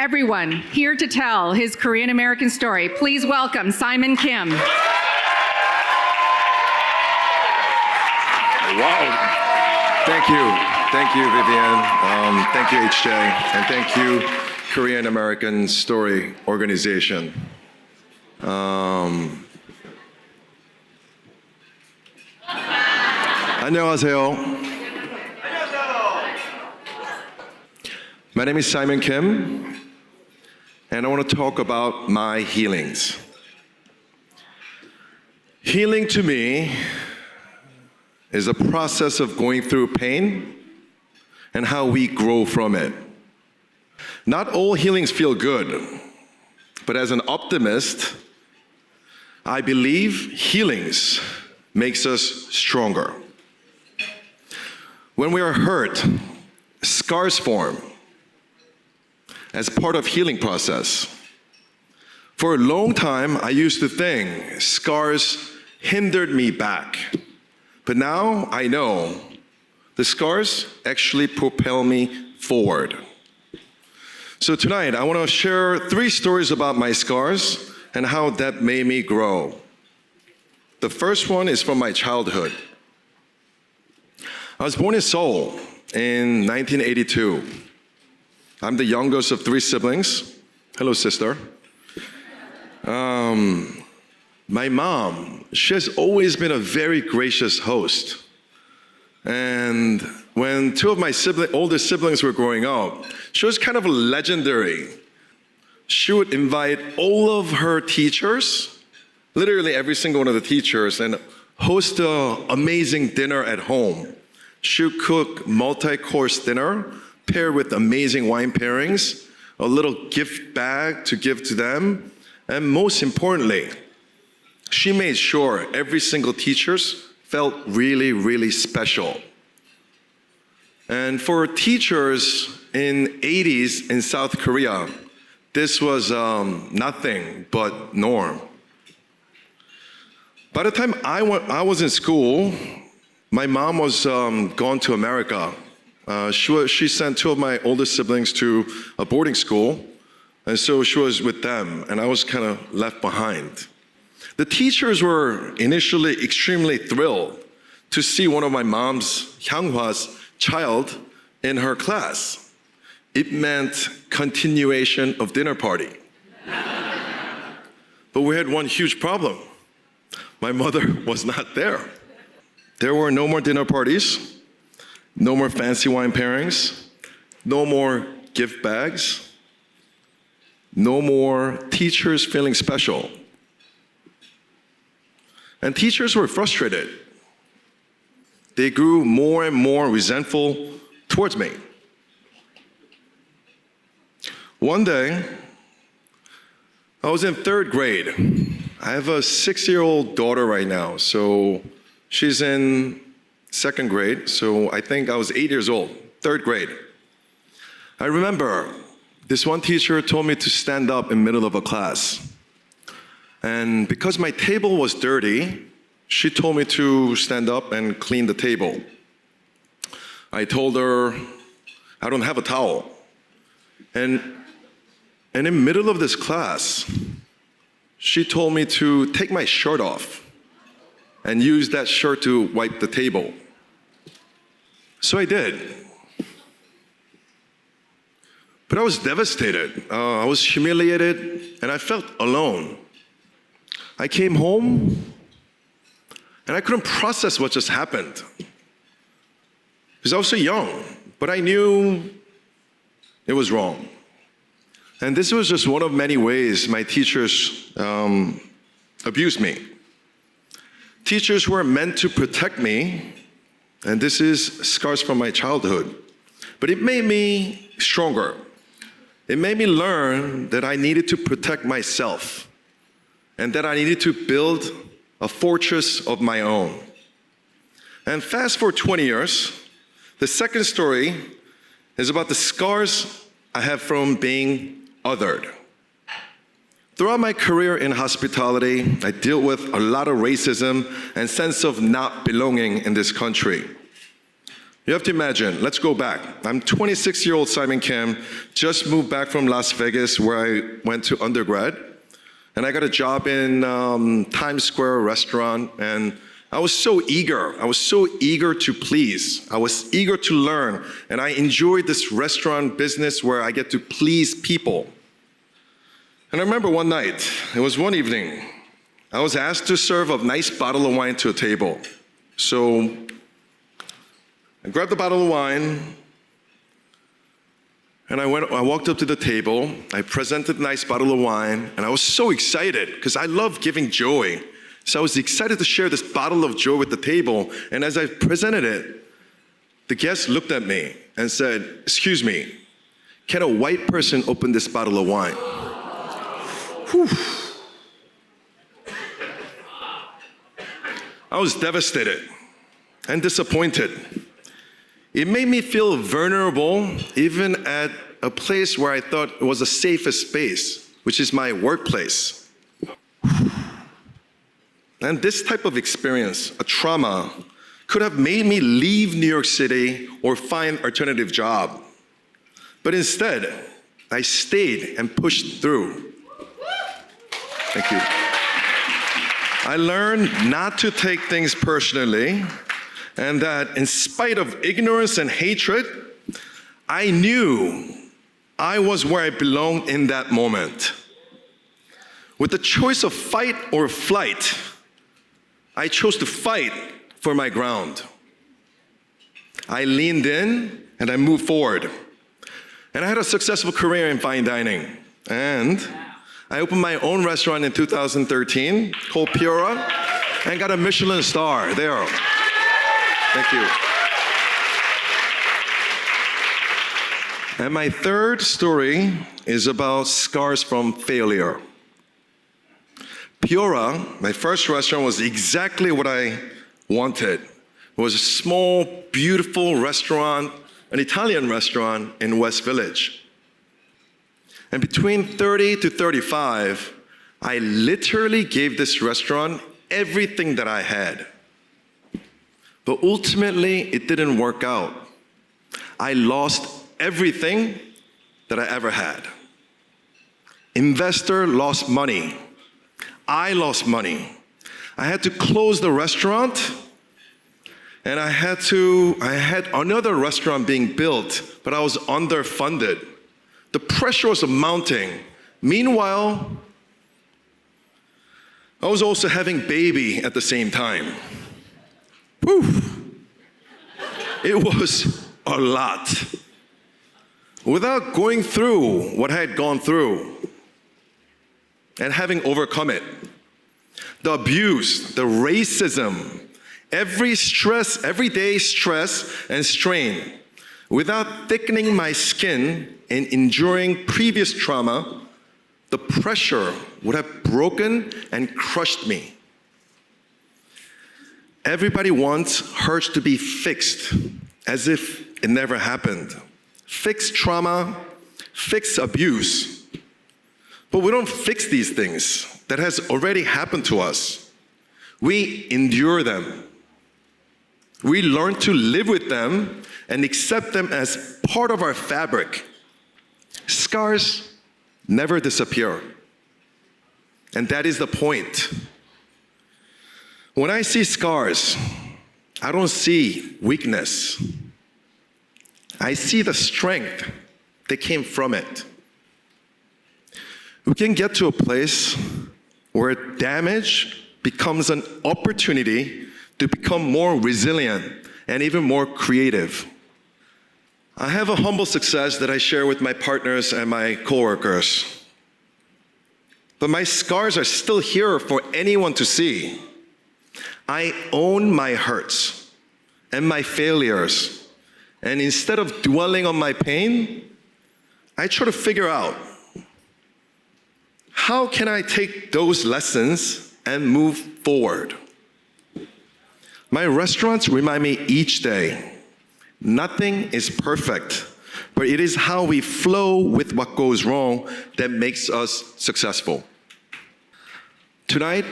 Everyone here to tell his Korean American story, please welcome Simon Kim. Wow. Thank you, Vivian. Thank you, HJ, and thank you, Korean American Story Organization. 안녕하세요. My name is Simon Kim, and I want to talk about my healings. Healing to me is a process of going through pain and how we grow from it. Not all healings feel good, but as an optimist, I believe healings makes us stronger. When we are hurt, scars form as part of healing process. For a long time, I used to think scars hindered me back. But now I know the scars actually propel me forward. So tonight, I want to share 3 stories about my scars and how that made me grow. The first one is from my childhood. I was born in Seoul in 1982. I'm the youngest of 3 siblings. Hello, sister. My mom, she has always been a very gracious host. And when 2 of my older siblings were growing up, she was kind of legendary. She would invite all of her teachers, literally every single one of the teachers, and host an amazing dinner at home. She would cook multi-course dinner, paired with amazing wine pairings, a little gift bag to give to them, and most importantly, she made sure every single teacher felt really, really special. And for teachers in 80s in South Korea, this was nothing but norm. By the time I was in school, my mom was gone to America. She sent 2 of my older siblings to a boarding school, and so she was with them, and I was kind of left behind. The teachers were initially extremely thrilled to see one of my mom's, Hyunghwa's, child in her class. It meant continuation of dinner party. But we had one huge problem. My mother was not there. There were no more dinner parties, no more fancy wine pairings, no more gift bags, no more teachers feeling special. And teachers were frustrated. They grew more and more resentful towards me. One day, I was in 3rd grade. I have a 6-year-old daughter right now, so she's in 2nd grade, so I think I was 8 years old, 3rd grade. I remember this one teacher told me to stand up in the middle of a class. And because my table was dirty, she told me to stand up and clean the table. I told her, I don't have a towel. And in the middle of this class, she told me to take my shirt off and use that shirt to wipe the table. So I did. But I was devastated. I was humiliated, and I felt alone. I came home, and I couldn't process what just happened. Because I was so young, but I knew it was wrong. And this was just one of many ways my teachers abused me. Teachers were meant to protect me, and this is scars from my childhood. But it made me stronger. It made me learn that I needed to protect myself, and that I needed to build a fortress of my own. And fast forward 20 years, the second story is about the scars I have from being othered. Throughout my career in hospitality, I dealt with a lot of racism and sense of not belonging in this country. You have to imagine, let's go back. I'm 26-year-old Simon Kim, just moved back from Las Vegas where I went to undergrad. And I got a job in Times Square restaurant, and I was so eager. I was so eager to please. I was eager to learn, and I enjoyed this restaurant business where I get to please people. And I remember one night, it was one evening, I was asked to serve a nice bottle of wine to a table. So I grabbed the bottle of wine, and I walked up to the table, I presented a nice bottle of wine, and I was so excited, because I love giving joy. So I was excited to share this bottle of joy with the table, and as I presented it, the guest looked at me and said, "Excuse me, can a white person open this bottle of wine?" Whew. I was devastated and disappointed. It made me feel vulnerable, even at a place where I thought it was the safest space, which is my workplace. And this type of experience, a trauma, could have made me leave New York City or find an alternative job. But instead, I stayed and pushed through. Thank you. I learned not to take things personally, and that in spite of ignorance and hatred, I knew I was where I belonged in that moment. With the choice of fight or flight, I chose to fight for my ground. I leaned in and I moved forward. And I had a successful career in fine dining. And I opened my own restaurant in 2013 called Piora and got a Michelin star there. Thank you. And my third story is about scars from failure. Piora, my first restaurant, was exactly what I wanted. It was a small, beautiful restaurant, an Italian restaurant in West Village. And between 30 to 35, I literally gave this restaurant everything that I had. But ultimately, it didn't work out. I lost everything that I ever had. Investor lost money. I lost money. I had to close the restaurant, and I had another restaurant being built, but I was underfunded. The pressure was mounting. Meanwhile, I was also having baby at the same time. Whew. It was a lot. Without going through what I had gone through and having overcome it, the abuse, the racism, everyday stress and strain, without thickening my skin and enduring previous trauma, the pressure would have broken and crushed me. Everybody wants hurts to be fixed, as if it never happened. Fix trauma, fix abuse. But we don't fix these things that has already happened to us. We endure them. We learn to live with them and accept them as part of our fabric. Scars never disappear. And that is the point. When I see scars, I don't see weakness. I see the strength that came from it. We can get to a place where damage becomes an opportunity to become more resilient and even more creative. I have a humble success that I share with my partners and my coworkers. But my scars are still here for anyone to see. I own my hurts and my failures. And instead of dwelling on my pain, I try to figure out, how can I take those lessons and move forward? My restaurants remind me each day, nothing is perfect, but it is how we flow with what goes wrong that makes us successful. Tonight,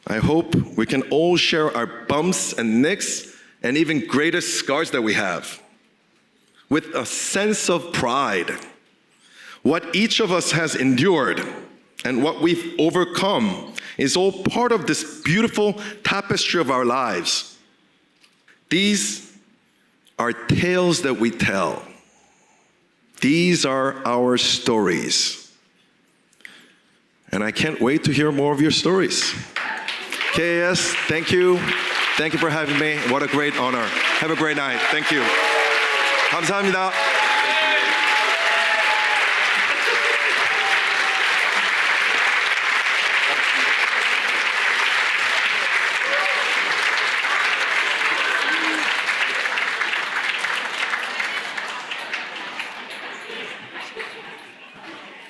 I hope we can all share our bumps and nicks and even greatest scars that we have, with a sense of pride. What each of us has endured and what we've overcome is all part of this beautiful tapestry of our lives. These are tales that we tell. These are our stories. And I can't wait to hear more of your stories. KAS, thank you. Thank you for having me. What a great honor. Have a great night. Thank you. 감사합니다.